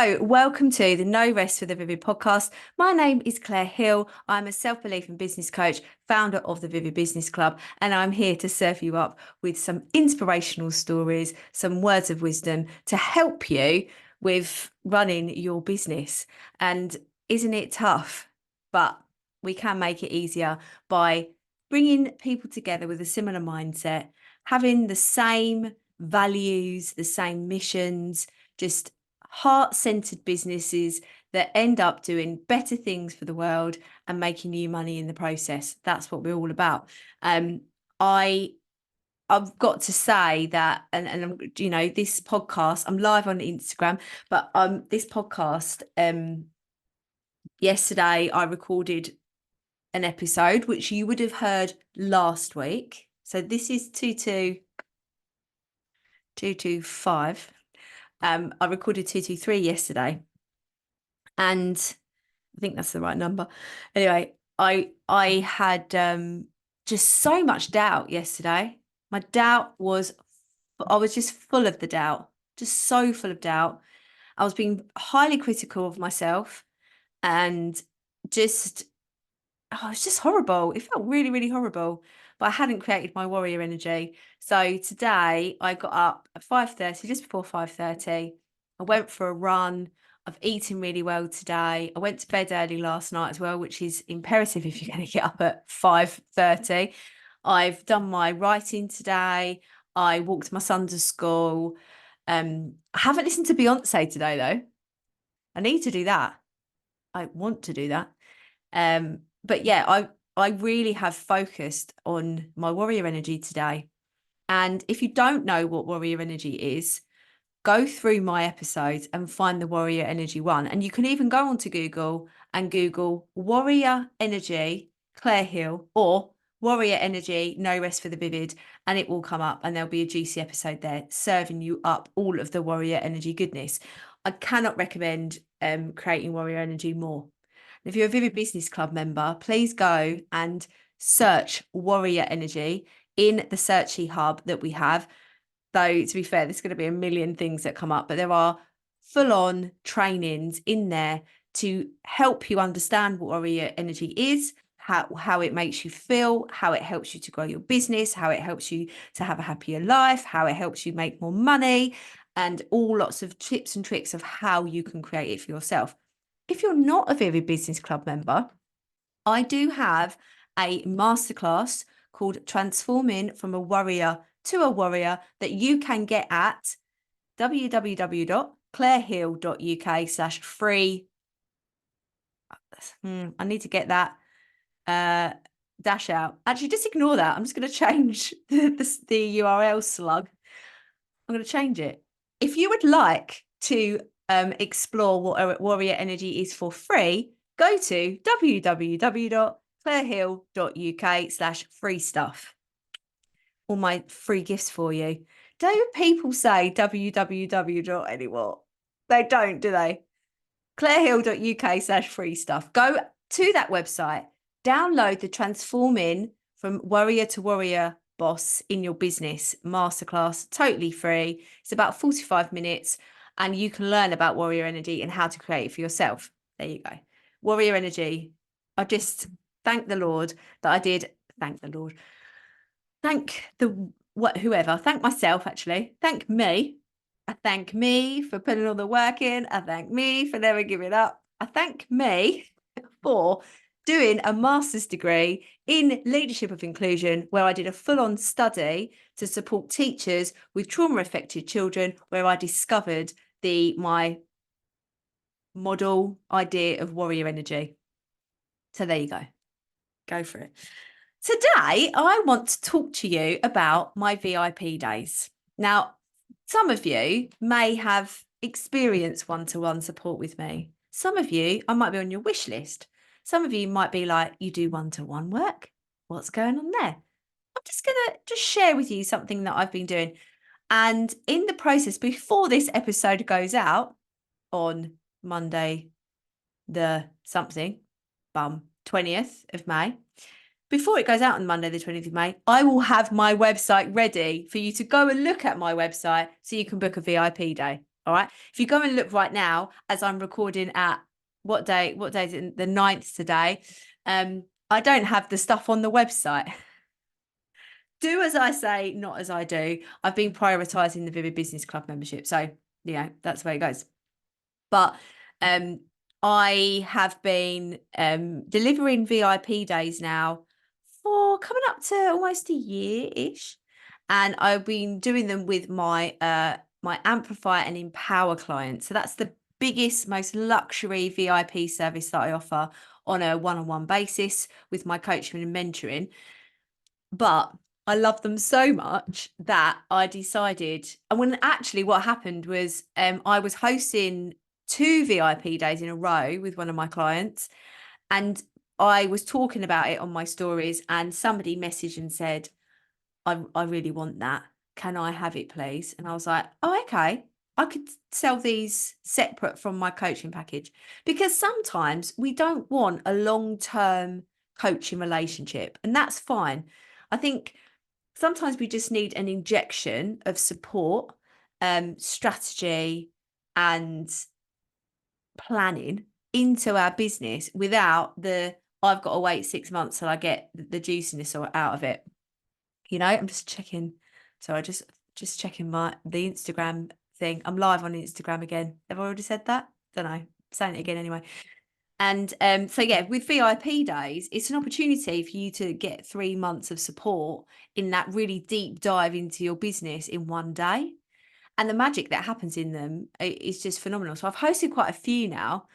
Welcome to the No Rest for the Vivid podcast. My name is Claire Hill. I'm a self-belief and business coach, founder of the Vivid Business Club, and I'm here to serve you up with some inspirational stories, some words of wisdom to help you with running your business. And isn't it tough? But we can make it easier by bringing people together with a similar mindset, having the same values, the same missions, just heart-centered businesses that end up doing better things for the world and making you money in the process. That's what we're all about. I've got to say that, and this podcast, I'm live on Instagram, but this podcast, yesterday I recorded an episode which you would have heard last week. So this is 225. I recorded 223 yesterday, and I think that's the right number. Anyway, I had just so much doubt yesterday. My doubt was, I was just full of the doubt, just so full of doubt. I was being highly critical of myself, and just, oh, it was just horrible. It felt really, really horrible. But I hadn't created my warrior energy. So today I got up at 5:30, just before 5:30. I went for a run. I've eaten really well today. I went to bed early last night as well, which is imperative if you're going to get up at 5:30. I've done my writing today. I walked my son to school. I haven't listened to Beyonce today though. I need to do that. I want to do that. But yeah, I really have focused on my warrior energy today. And if you don't know what warrior energy is, go through my episodes and find the warrior energy one. And you can even go onto Google and Google warrior energy Claire Hill or warrior energy no rest for the vivid, and it will come up, and there'll be a juicy episode there serving you up all of the warrior energy goodness. I cannot recommend creating warrior energy more. If you're a Vivid Business Club member, please go and search Warrior Energy in the searchy hub that we have. Though, to be fair, there's going to be a million things that come up, but there are full-on trainings in there to help you understand what Warrior Energy is, how it makes you feel, how it helps you to grow your business, how it helps you to have a happier life, how it helps you make more money, and all lots of tips and tricks of how you can create it for yourself. If you're not a Vivid Business Club member, I do have a masterclass called Transforming from a Warrior to a Warrior that you can get at www.clarehill.uk/free. I need to get that dash out. Actually, just ignore that. I'm just going to change the URL slug. I'm going to change it. If you would like to explore what warrior energy is for free, go to www.clarehill.uk/free stuff. All my free gifts for you. Don't people say www. anymore? They don't, do they? clarehill.uk/free stuff. Go to that website, download the Transforming from Warrior to Warrior Boss in Your Business masterclass, totally free. It's about 45 minutes, and you can learn about warrior energy and how to create it for yourself. There you go. Warrior energy. I just thank the Lord that I did. Thank the Lord. Thank whoever. Thank myself, actually. Thank me. I thank me for putting all the work in. I thank me for never giving up. I thank me for doing a master's degree in leadership of inclusion, where I did a full-on study to support teachers with trauma-affected children, where I discovered my model idea of warrior energy. So there you go. Go for it. Today, I want to talk to you about my VIP days. Now, some of you may have experienced one-to-one support with me. Some of you, I might be on your wish list. Some of you might be like, you do one-to-one work? What's going on there? I'm just going to share with you something that I've been doing. And in the process, before this episode goes out on Monday, the 20th of May, before it goes out on Monday, the 20th of May, I will have my website ready for you to go and look at my website so you can book a VIP day. All right. If you go and look right now, as I'm recording at what day is it? The 9th today. I don't have the stuff on the website. Do as I say, not as I do. I've been prioritizing the Vivid Business Club membership. So, that's where it goes. But I have been delivering VIP days now for coming up to almost a year-ish. And I've been doing them with my my Amplify and Empower clients. So that's the biggest, most luxury VIP service that I offer on a one-on-one basis with my coaching and mentoring. But I love them so much that I decided, and when actually what happened was I was hosting 2 VIP days in a row with one of my clients, and I was talking about it on my stories, and somebody messaged and said, I really want that. Can I have it, please? And I was like, oh, okay. I could sell these separate from my coaching package, because sometimes we don't want a long-term coaching relationship, and that's fine. I think sometimes we just need an injection of support, strategy, and planning into our business without I've got to wait 6 months till I get the juiciness out of it. I'm just checking. So I just checking the Instagram thing. I'm live on Instagram again. Have I already said that? Don't know. Saying it again anyway. And so yeah, with VIP days, it's an opportunity for you to get 3 months of support in that really deep dive into your business in one day. And the magic that happens in them is just phenomenal. So I've hosted quite a few now.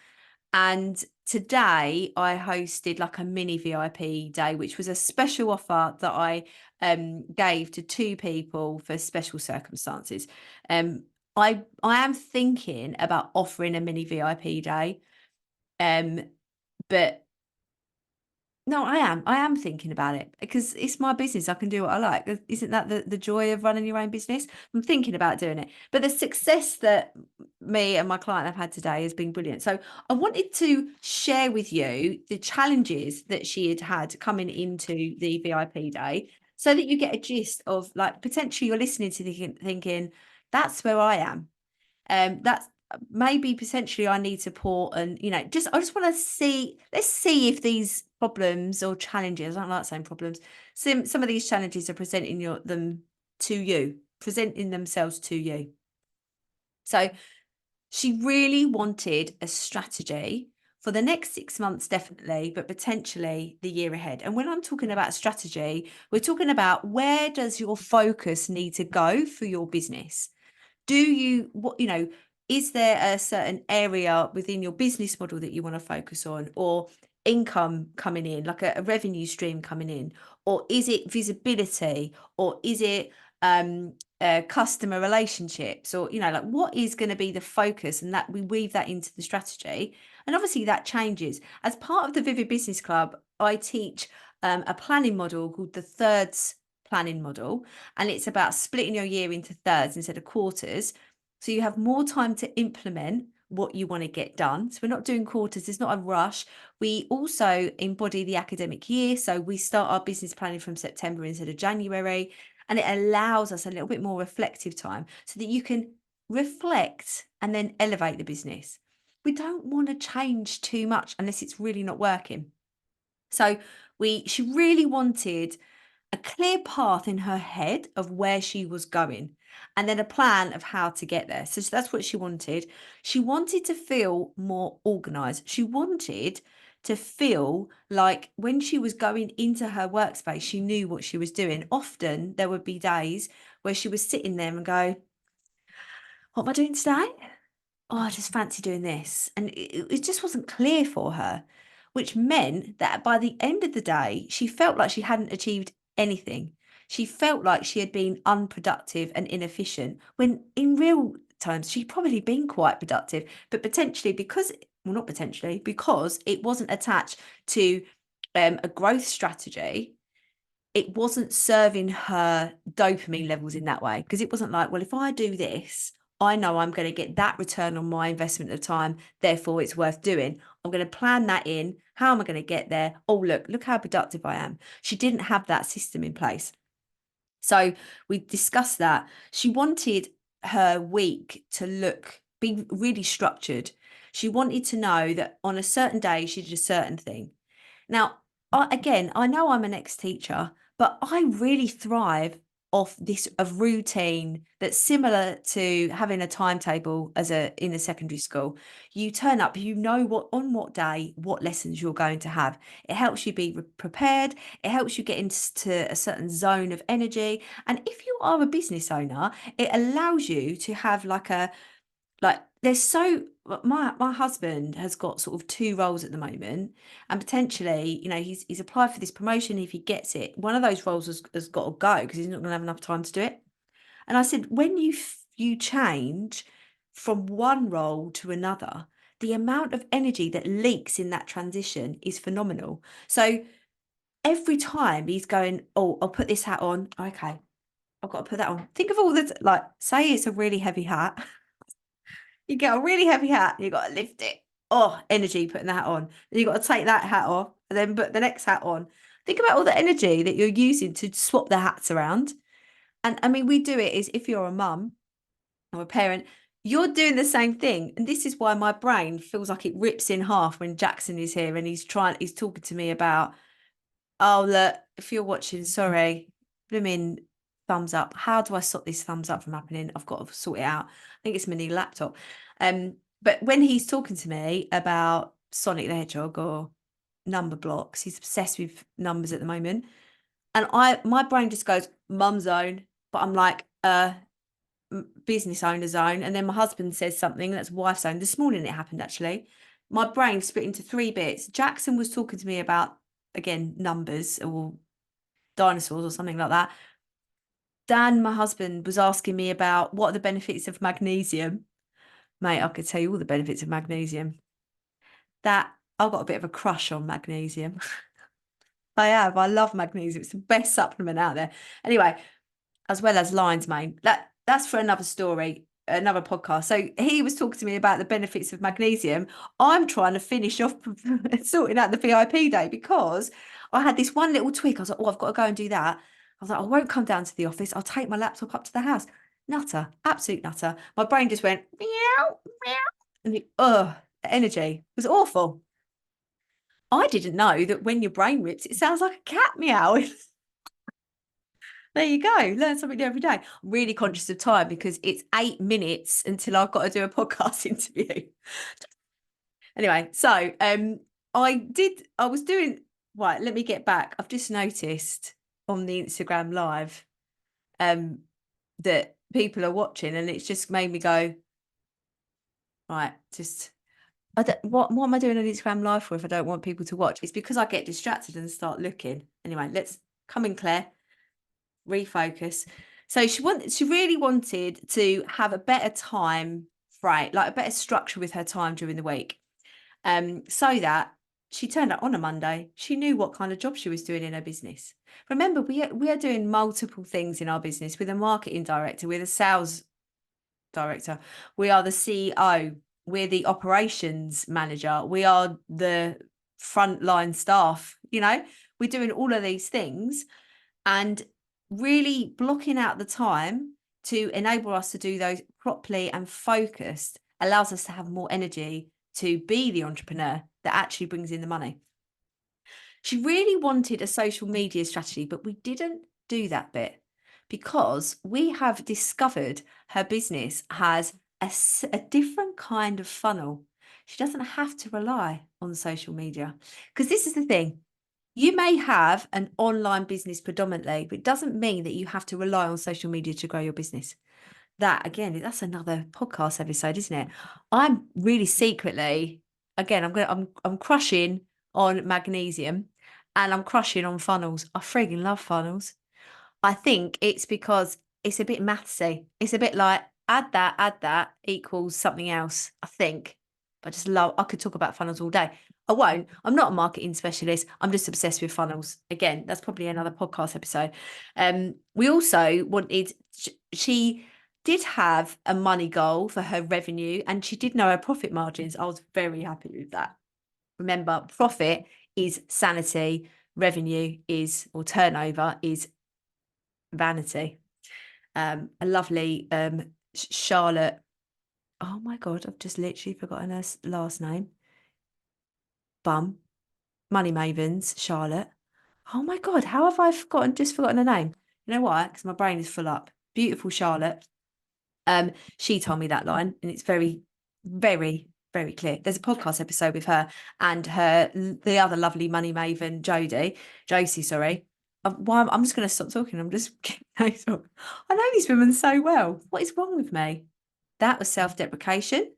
And today I hosted like a mini VIP day, which was a special offer that I gave to 2 people for special circumstances. I am thinking about offering a mini VIP day. But no, I am thinking about it because it's my business. I can do what I like. Isn't that the joy of running your own business? I'm thinking about doing it. But the success that me and my client have had today has been brilliant. So I wanted to share with you the challenges that she had coming into the VIP day, so that you get a gist of, like, potentially you're listening to thinking that's where I am. That's maybe potentially I need support, and I just want to see, let's see if these problems or challenges, I don't like saying problems, some of these challenges are presenting themselves to you. So she really wanted a strategy for the next 6 months, definitely, but potentially the year ahead. And when I'm talking about strategy, we're talking about, where does your focus need to go for your business? Is there a certain area within your business model that you want to focus on, or income coming in, like a revenue stream coming in, or is it visibility, or is it customer relationships, or like, what is going to be the focus, and that we weave that into the strategy. And obviously that changes. As part of the Vivid Business Club, I teach a planning model called the thirds planning model, and it's about splitting your year into thirds instead of quarters, so you have more time to implement what you want to get done. So we're not doing quarters, there's not a rush. We also embody the academic year, so we start our business planning from September instead of January, and it allows us a little bit more reflective time so that you can reflect and then elevate the business. We don't want to change too much unless it's really not working. So she really wanted a clear path in her head of where she was going, and then a plan of how to get there. So that's what she wanted. She wanted to feel more organized. She wanted to feel like when she was going into her workspace, she knew what she was doing. Often there would be days where she was sitting there and go, what am I doing today? Oh, I just fancy doing this. And it just wasn't clear for her, which meant that by the end of the day, she felt like she hadn't achieved anything. She felt like she had been unproductive and inefficient, when in real terms, she'd probably been quite productive, but not potentially, because it wasn't attached to a growth strategy. It wasn't serving her dopamine levels in that way, because it wasn't like, well, if I do this, I know I'm going to get that return on my investment of time, therefore it's worth doing. I'm going to plan that in. How am I going to get there? Oh, look how productive I am. She didn't have that system in place. So we discussed that. She wanted her week to look be really structured. She wanted to know that on a certain day she did a certain thing. Now, I know I'm an ex-teacher, but I really thrive off this a routine that's similar to having a timetable as a in a secondary school. You turn up, you know what on what day, what lessons you're going to have. It helps you be prepared. It helps you get into a certain zone of energy. And if you are a business owner, it allows you to have like there's so my husband has got sort of two roles at the moment, and potentially, he's applied for this promotion. If he gets it, one of those roles has got to go because he's not going to have enough time to do it. And I said, when you change from one role to another, the amount of energy that leaks in that transition is phenomenal. So every time he's going, oh, I'll put this hat on. Okay, I've got to put that on. Think of all the like, say it's a really heavy hat. You get a really heavy hat, you got to lift it. Oh, energy putting the hat on. Then you got to take that hat off and then put the next hat on. Think about all the energy that you're using to swap the hats around. And I mean, we do it is if you're a mum or a parent, you're doing the same thing. And this is why my brain feels like it rips in half when Jackson is here and he's talking to me about, oh, look, if you're watching, sorry, blooming thumbs up. How do I stop this thumbs up from happening? I've got to sort it out. I think it's my new laptop. But when he's talking to me about Sonic the Hedgehog or number blocks, he's obsessed with numbers at the moment. And my brain just goes, mum zone. But I'm like, business owner zone. And then my husband says something, that's wife zone. This morning it happened actually. My brain split into three bits. Jackson was talking to me about, again, numbers or dinosaurs or something like that. Dan, my husband, was asking me about what are the benefits of magnesium. Mate, I could tell you all the benefits of magnesium. That I've got a bit of a crush on magnesium. I have. I love magnesium. It's the best supplement out there. Anyway, as well as lion's mane. That's for another story, another podcast. So he was talking to me about the benefits of magnesium. I'm trying to finish off sorting out the VIP day because I had this one little tweak. I was like, oh, I've got to go and do that. I was like, I won't come down to the office. I'll take my laptop up to the house. Nutter, absolute nutter. My brain just went meow, meow. And the energy was awful. I didn't know that when your brain rips, it sounds like a cat meow. There you go. Learn something new every day. I'm really conscious of time because it's 8 minutes until I've got to do a podcast interview. Anyway, so I was doing right, let me get back. I've just noticed on the Instagram live that people are watching and it's just made me go, right, just what am I doing on Instagram live for if I don't want people to watch? It's because I get distracted and start looking. Anyway, let's come in, Claire. Refocus. So she really wanted to have a better time frame, like a better structure with her time during the week. So that she turned up on a Monday. She knew what kind of job she was doing in her business. Remember, we are doing multiple things in our business. We're the marketing director, we're the sales director, we are the CEO, we're the operations manager, we are the frontline staff, we're doing all of these things. And really blocking out the time to enable us to do those properly and focused allows us to have more energy to be the entrepreneur that actually brings in the money. She really wanted a social media strategy, but we didn't do that bit because we have discovered her business has a different kind of funnel. She doesn't have to rely on social media because this is the thing. You may have an online business predominantly, but it doesn't mean that you have to rely on social media to grow your business. That again, that's another podcast episode, isn't it? I'm really secretly, again, I'm crushing on magnesium and I'm crushing on funnels. I frigging love funnels. I think it's because it's a bit mathsy. It's a bit like add that equals something else, I think. I could talk about funnels all day. I won't. I'm not a marketing specialist. I'm just obsessed with funnels. Again, that's probably another podcast episode. We also wanted, she did have a money goal for her revenue and she did know her profit margins. I was very happy with that. Remember, profit is sanity, revenue is, or turnover is vanity. A lovely Charlotte Oh my God, I've just literally forgotten her last name. Bum. Money Mavens, Charlotte. Oh my God, how have I just forgotten her name? You know why? Because my brain is full up. Beautiful Charlotte. She told me that line, and it's very, very, very clear. There's a podcast episode with her and the other lovely money maven, Josie, sorry. I'm just going to stop talking. I'm just I know these women so well. What is wrong with me? That was self-deprecation.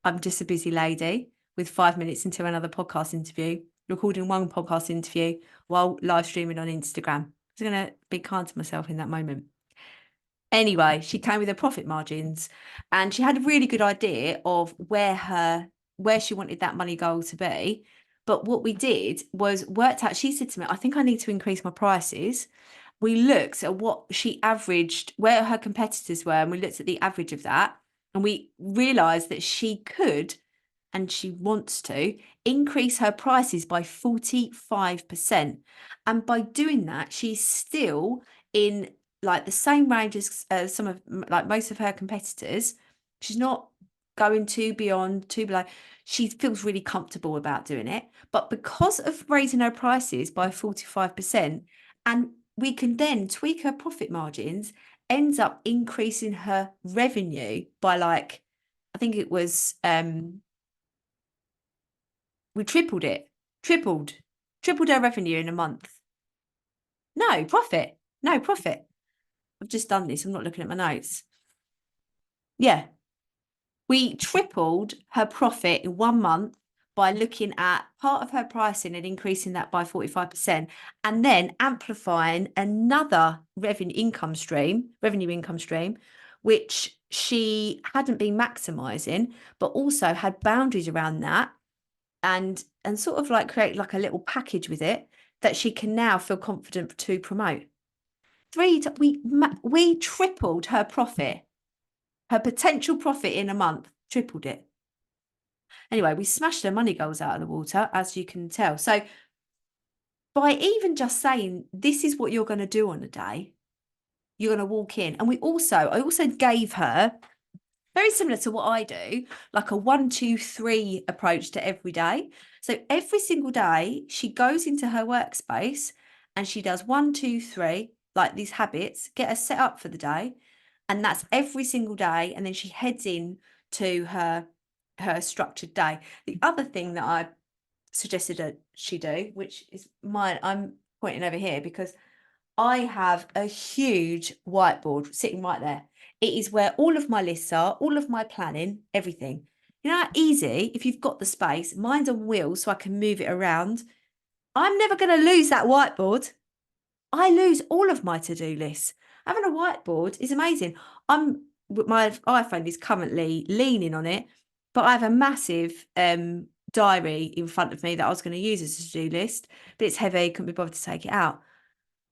I'm just a busy lady with 5 minutes into another podcast interview, recording one podcast interview while live streaming on Instagram. I was going to be kind to myself in that moment. Anyway, she came with her profit margins, and she had a really good idea of where she wanted that money goal to be. But what we did was worked out, she said to me, I think I need to increase my prices. We looked at what she averaged, where her competitors were, and we looked at the average of that. And we realized that she could, and she wants to, increase her prices by 45%. And by doing that, she's still in like the same range as some of like most of her competitors. She's not going too beyond, too below. She feels really comfortable about doing it. But because of raising her prices by 45%, and we can then tweak her profit margins, ends up increasing her revenue by like, I think it was we tripled it. Tripled her revenue in a month. No profit. No profit. I've just done this. I'm not looking at my notes. Yeah. We tripled her profit in 1 month by looking at part of her pricing and increasing that by 45%, and then amplifying another revenue income stream, which she hadn't been maximizing, but also had boundaries around that, and sort of like create like a little package with it that she can now feel confident to promote. We tripled her profit, her potential profit in a month, tripled it. Anyway, we smashed her money goals out of the water, as you can tell. So by even just saying this is what you're going to do on a day, you're going to walk in. And I also gave her, very similar to what I do, like a 1, 2, 3 approach to every day. So every single day she goes into her workspace and she does 1, 2, 3, like these habits, get her set up for the day. And that's every single day. And then she heads in to her structured day. The other thing that I suggested that she do, which is mine, I'm pointing over here because I have a huge whiteboard sitting right there. It is where all of my lists are, all of my planning, everything. You know how easy, if you've got the space, mine's on wheels so I can move it around. I'm never going to lose that whiteboard. I lose all of my to-do lists. Having a whiteboard is amazing. My iPhone is currently leaning on it, but I have a massive diary in front of me that I was going to use as a to-do list, but it's heavy, couldn't be bothered to take it out.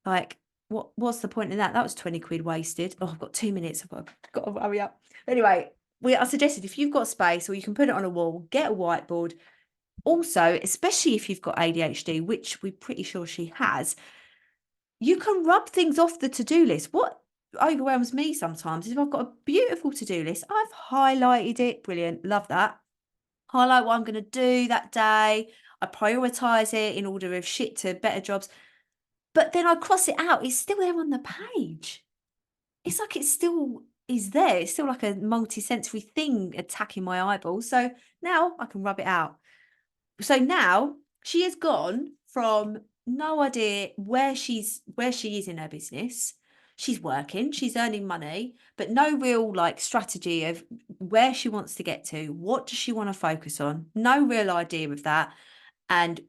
Like, what's the point in that? That was 20 quid wasted. Oh, I've got 2 minutes. I've got to hurry up. Anyway, I suggested if you've got space or you can put it on a wall, get a whiteboard. Also, especially if you've got ADHD, which we're pretty sure she has, you can rub things off the to-do list. What overwhelms me sometimes is if I've got a beautiful to-do list, I've highlighted it. Brilliant. Love that. Highlight what I'm going to do that day. I prioritize it in order of shit to better jobs. But then I cross it out. It's still there on the page. It's like it still is there. It's still like a multi-sensory thing attacking my eyeballs. So now I can rub it out. So now she has gone from no idea where she is in her business. She's working, she's earning money, but no real like strategy of where she wants to get to. What does she want to focus on? No real idea of that. And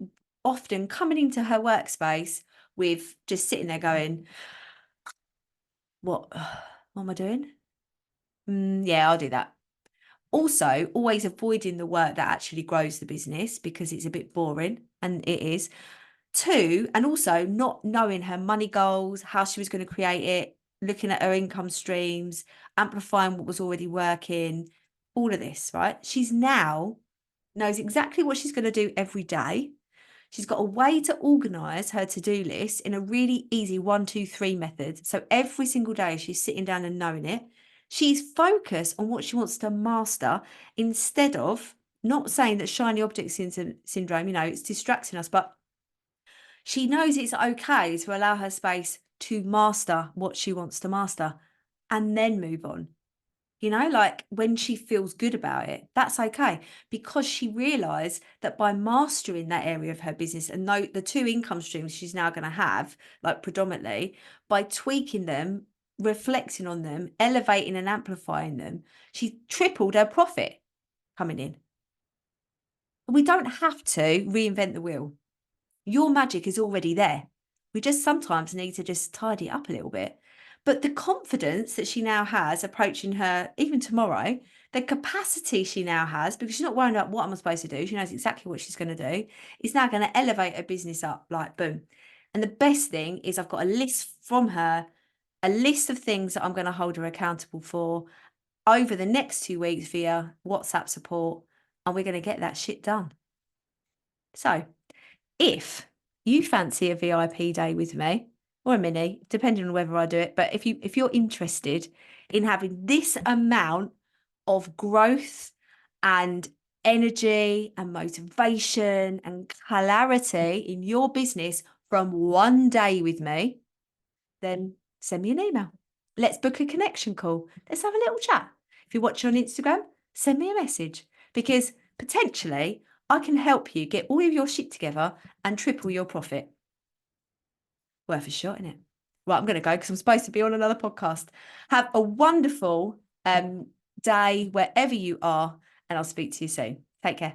often coming into her workspace with just sitting there going, what am I doing? Yeah, I'll do that. Also, always avoiding the work that actually grows the business because it's a bit boring, and it is. 2, and also not knowing her money goals, how she was going to create it, looking at her income streams, amplifying what was already working, all of this, right? She's now knows exactly what she's going to do every day. She's got a way to organize her to-do list in a really easy 1, 2, 3 method. So every single day she's sitting down and knowing it. She's focused on what she wants to master instead of, not saying that shiny object syndrome, it's distracting us, but she knows it's okay to allow her space to master what she wants to master and then move on. Like when she feels good about it, that's okay, because she realized that by mastering that area of her business and the two income streams she's now going to have, like predominantly, by tweaking them, reflecting on them, elevating and amplifying them, she tripled her profit coming in. We don't have to reinvent the wheel. Your magic is already there. We just sometimes need to just tidy it up a little bit. But the confidence that she now has approaching her, even tomorrow, the capacity she now has, because she's not worrying about what I'm supposed to do, she knows exactly what she's going to do, is now going to elevate her business up like boom. And the best thing is I've got a list from her, a list of things that I'm going to hold her accountable for over the next 2 weeks via WhatsApp support, and we're going to get that shit done. So if you fancy a VIP day with me or a mini, depending on whether I do it, but if you're interested in having this amount of growth and energy and motivation and clarity in your business from one day with me, then send me an email. Let's book a connection call. Let's have a little chat. If you're watching on Instagram, send me a message, because potentially I can help you get all of your shit together and triple your profit. Worth a shot, innit? Right, I'm going to go because I'm supposed to be on another podcast. Have a wonderful day wherever you are, and I'll speak to you soon. Take care.